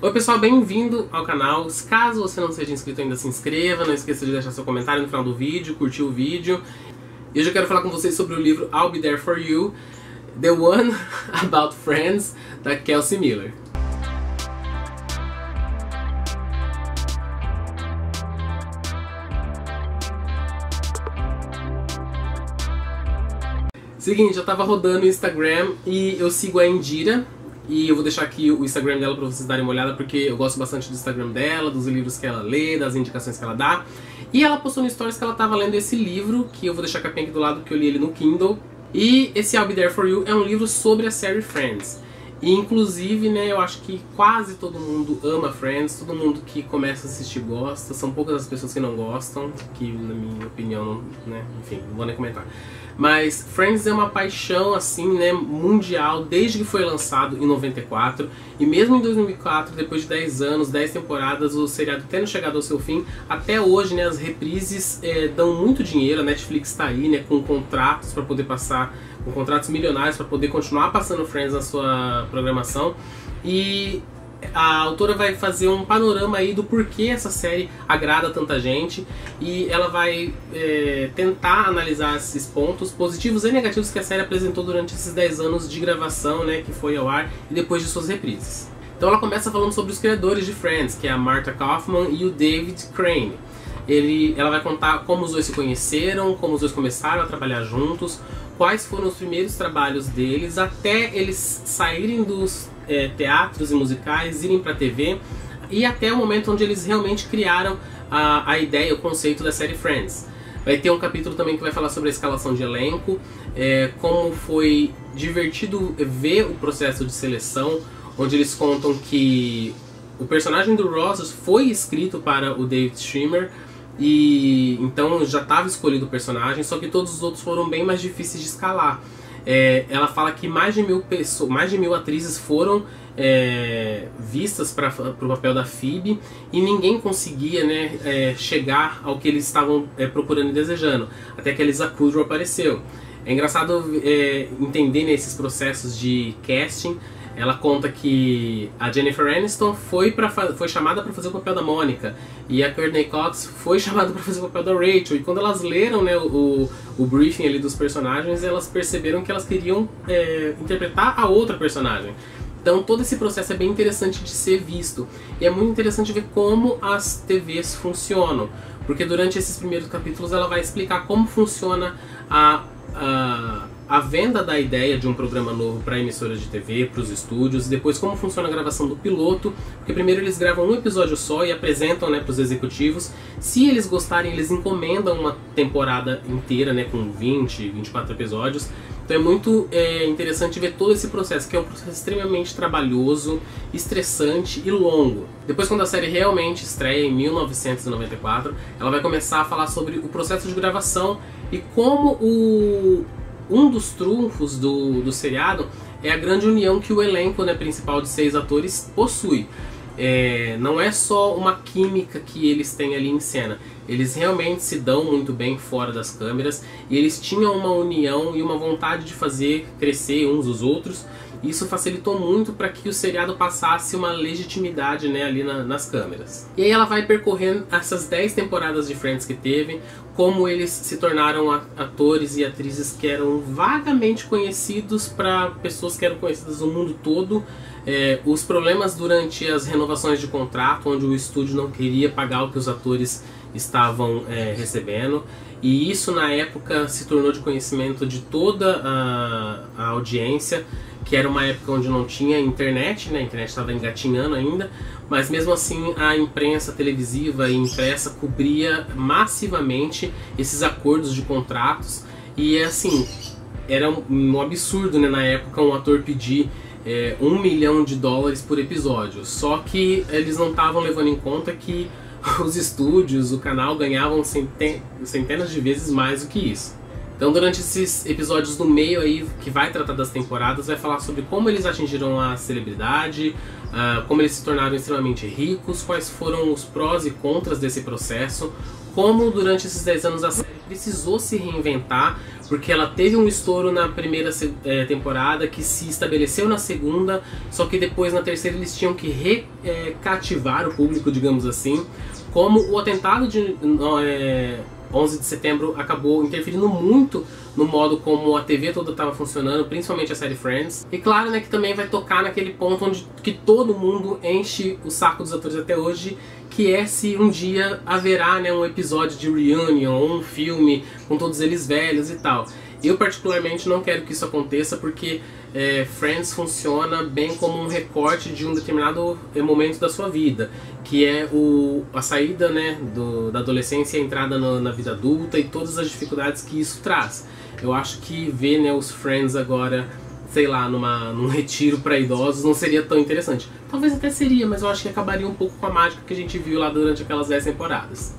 Oi pessoal, bem-vindo ao canal. Caso você não seja inscrito ainda, se inscreva. Não esqueça de deixar seu comentário no final do vídeo, curtir o vídeo. E hoje eu quero falar com vocês sobre o livro I'll Be There For You, The One About Friends, da Kelsey Miller. Seguinte, eu tava rodando o Instagram e eu sigo a Indira. E eu vou deixar aqui o Instagram dela pra vocês darem uma olhada, porque eu gosto bastante do Instagram dela, dos livros que ela lê, das indicações que ela dá. E ela postou no Stories que ela tava lendo esse livro, que eu vou deixar a capinha aqui do lado, que eu li ele no Kindle. E esse I'll Be There For You é um livro sobre a série Friends. E inclusive, né, eu acho que quase todo mundo ama Friends, todo mundo que começa a assistir gosta. São poucas as pessoas que não gostam, que na minha opinião, né, enfim, não vou nem comentar. Mas Friends é uma paixão, assim, né, mundial, desde que foi lançado em 94. E mesmo em 2004, depois de 10 anos, 10 temporadas, o seriado tendo chegado ao seu fim, até hoje, né, as reprises dão muito dinheiro. A Netflix tá aí, né, com contratos para poder passar, com contratos milionários para poder continuar passando Friends na sua programação. E a autora vai fazer um panorama aí do porquê essa série agrada tanta gente, e ela vai tentar analisar esses pontos positivos e negativos que a série apresentou durante esses 10 anos de gravação, né, que foi ao ar, e depois de suas reprises. Então ela começa falando sobre os criadores de Friends, que é a Martha Kauffman e o David Crane. Ela vai contar como os dois se conheceram, como os dois começaram a trabalhar juntos, quais foram os primeiros trabalhos deles, até eles saírem dos teatros e musicais, irem para a TV, e até o momento onde eles realmente criaram a ideia, o conceito da série Friends. Vai ter um capítulo também que vai falar sobre a escalação de elenco, como foi divertido ver o processo de seleção, onde eles contam que o personagem do Ross foi escrito para o David Schwimmer, e então já estava escolhido o personagem, só que todos os outros foram bem mais difíceis de escalar. Ela fala que mais de 1000 atrizes foram vistas para o papel da Phoebe, e ninguém conseguia, né, chegar ao que eles estavam procurando e desejando, até que a Lisa Kudrow apareceu. É engraçado entender nesses processos de casting. Ela conta que a Jennifer Aniston foi chamada para fazer o papel da Mônica, e a Courtney Cox foi chamada para fazer o papel da Rachel, e quando elas leram, né, o briefing ali dos personagens, elas perceberam que elas queriam interpretar a outra personagem. Então todo esse processo é bem interessante de ser visto, e é muito interessante ver como as TVs funcionam, porque durante esses primeiros capítulos ela vai explicar como funciona a venda da ideia de um programa novo para emissoras de TV, para os estúdios, e depois como funciona a gravação do piloto, porque primeiro eles gravam um episódio só e apresentam, né, para os executivos. Se eles gostarem, eles encomendam uma temporada inteira, né, com 20, 24 episódios. Então é muito interessante ver todo esse processo, que é um processo extremamente trabalhoso, estressante e longo. Depois, quando a série realmente estreia em 1994, ela vai começar a falar sobre o processo de gravação e como um dos trunfos do seriado é a grande união que o elenco, né, principal de 6 atores possui. Não é só uma química que eles têm ali em cena. Eles realmente se dão muito bem fora das câmeras, e eles tinham uma união e uma vontade de fazer crescer uns os outros. Isso facilitou muito para que o seriado passasse uma legitimidade, né, ali nas câmeras. E aí ela vai percorrendo essas 10 temporadas de Friends que teve, como eles se tornaram atores e atrizes que eram vagamente conhecidos para pessoas que eram conhecidas no mundo todo. Os problemas durante as renovações de contrato, onde o estúdio não queria pagar o que os atores estavam recebendo. E isso na época se tornou de conhecimento de toda a audiência, que era uma época onde não tinha internet, né? A internet estava engatinhando ainda, mas mesmo assim a imprensa televisiva e impressa cobria massivamente esses acordos de contratos. E assim, era um absurdo, né, na época, um ator pedir $1 milhão por episódio. Só que eles não estavam levando em conta que os estúdios, o canal, ganhavam centenas de vezes mais do que isso. Então durante esses episódios do meio aí, que vai tratar das temporadas, vai falar sobre como eles atingiram a celebridade, como eles se tornaram extremamente ricos, quais foram os prós e contras desse processo, como durante esses 10 anos a série precisou se reinventar, porque ela teve um estouro na primeira temporada que se estabeleceu na segunda, só que depois na terceira eles tinham que recativar o público, digamos assim. Como o atentado de 11 de setembro acabou interferindo muito no modo como a TV toda estava funcionando, principalmente a série Friends. E claro, né, que também vai tocar naquele ponto onde que todo mundo enche o saco dos atores até hoje, que é se um dia haverá, né, um episódio de reunion ou um filme com todos eles velhos e tal. Eu particularmente não quero que isso aconteça porque Friends funciona bem como um recorte de um determinado momento da sua vida, que é a saída, né, da adolescência e a entrada na vida adulta e todas as dificuldades que isso traz. Eu acho que ver, né, os Friends agora, sei lá, num retiro para idosos não seria tão interessante. Talvez até seria, mas eu acho que acabaria um pouco com a mágica que a gente viu lá durante aquelas 10 temporadas.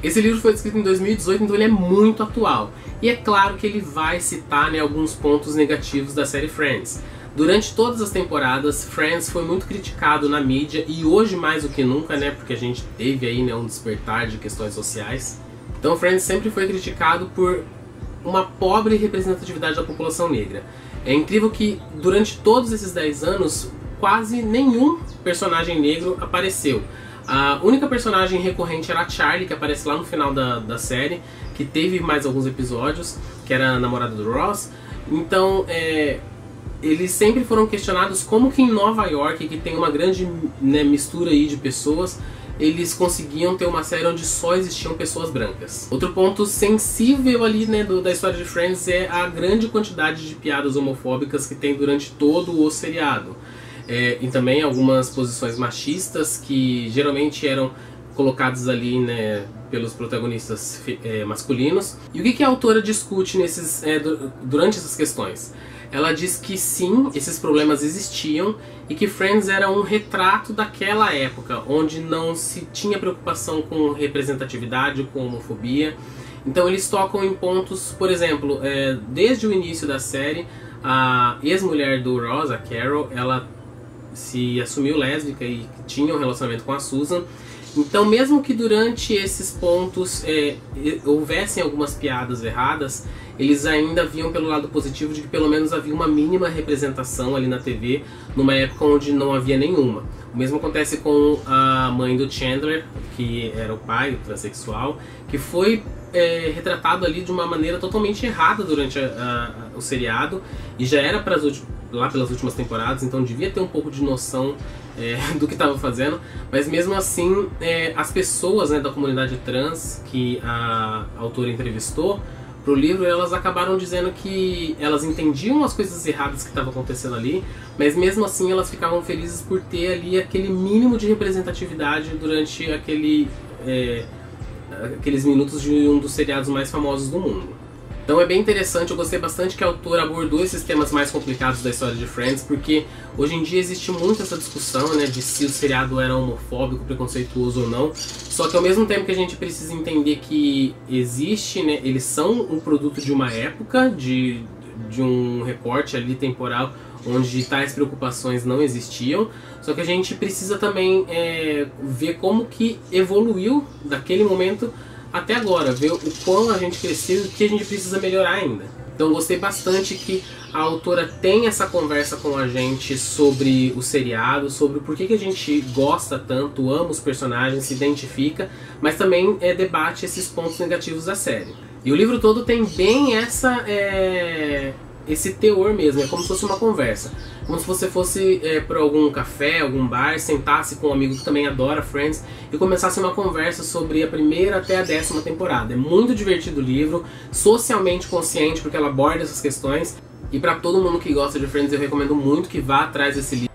Esse livro foi escrito em 2018, então ele é muito atual. E é claro que ele vai citar, né, alguns pontos negativos da série Friends. Durante todas as temporadas, Friends foi muito criticado na mídia e hoje mais do que nunca, né, porque a gente teve aí, né, um despertar de questões sociais. Então Friends sempre foi criticado por uma pobre representatividade da população negra. É incrível que durante todos esses 10 anos, quase nenhum personagem negro apareceu. A única personagem recorrente era a Charlie, que aparece lá no final da série, que teve mais alguns episódios, que era a namorada do Ross. Então, eles sempre foram questionados como que em Nova York, que tem uma grande, né, mistura aí de pessoas, eles conseguiam ter uma série onde só existiam pessoas brancas. Outro ponto sensível ali, né, da história de Friends é a grande quantidade de piadas homofóbicas que tem durante todo o seriado. E também algumas posições machistas que geralmente eram colocadas ali, né, pelos protagonistas masculinos. E o que a autora discute durante essas questões? Ela diz que sim, esses problemas existiam e que Friends era um retrato daquela época, onde não se tinha preocupação com representatividade, com homofobia. Então eles tocam em pontos, por exemplo, desde o início da série, a ex-mulher do Ross, a Carol, ela se assumiu lésbica e tinha um relacionamento com a Susan. Então mesmo que durante esses pontos houvessem algumas piadas erradas, eles ainda viam pelo lado positivo de que pelo menos havia uma mínima representação ali na TV, numa época onde não havia nenhuma. O mesmo acontece com a mãe do Chandler, que era o pai, o transexual, que foi retratado ali de uma maneira totalmente errada durante o seriado, e já era lá pelas últimas temporadas, então devia ter um pouco de noção do que estava fazendo, mas mesmo assim as pessoas, né, da comunidade trans que a autora entrevistou pro livro, elas acabaram dizendo que elas entendiam as coisas erradas que estavam acontecendo ali, mas mesmo assim elas ficavam felizes por ter ali aquele mínimo de representatividade durante aqueles minutos de um dos seriados mais famosos do mundo. Então é bem interessante, eu gostei bastante que a autora abordou esses temas mais complicados da história de Friends, porque hoje em dia existe muito essa discussão, né, de se o seriado era homofóbico, preconceituoso ou não. Só que ao mesmo tempo que a gente precisa entender que existe, né, eles são um produto de uma época, de um recorte ali temporal, onde tais preocupações não existiam, só que a gente precisa também ver como que evoluiu daquele momento até agora, ver o quão a gente cresceu e o que a gente precisa melhorar ainda. Então gostei bastante que a autora tem essa conversa com a gente sobre o seriado, sobre por que a gente gosta tanto, ama os personagens, se identifica, mas também debate esses pontos negativos da série. E o livro todo tem bem esse teor mesmo, é como se fosse uma conversa. Como se você fosse para algum café, algum bar, sentasse com um amigo que também adora Friends e começasse uma conversa sobre a primeira até a 10ª temporada. É muito divertido o livro, socialmente consciente, porque ela aborda essas questões. E para todo mundo que gosta de Friends, eu recomendo muito que vá atrás desse livro.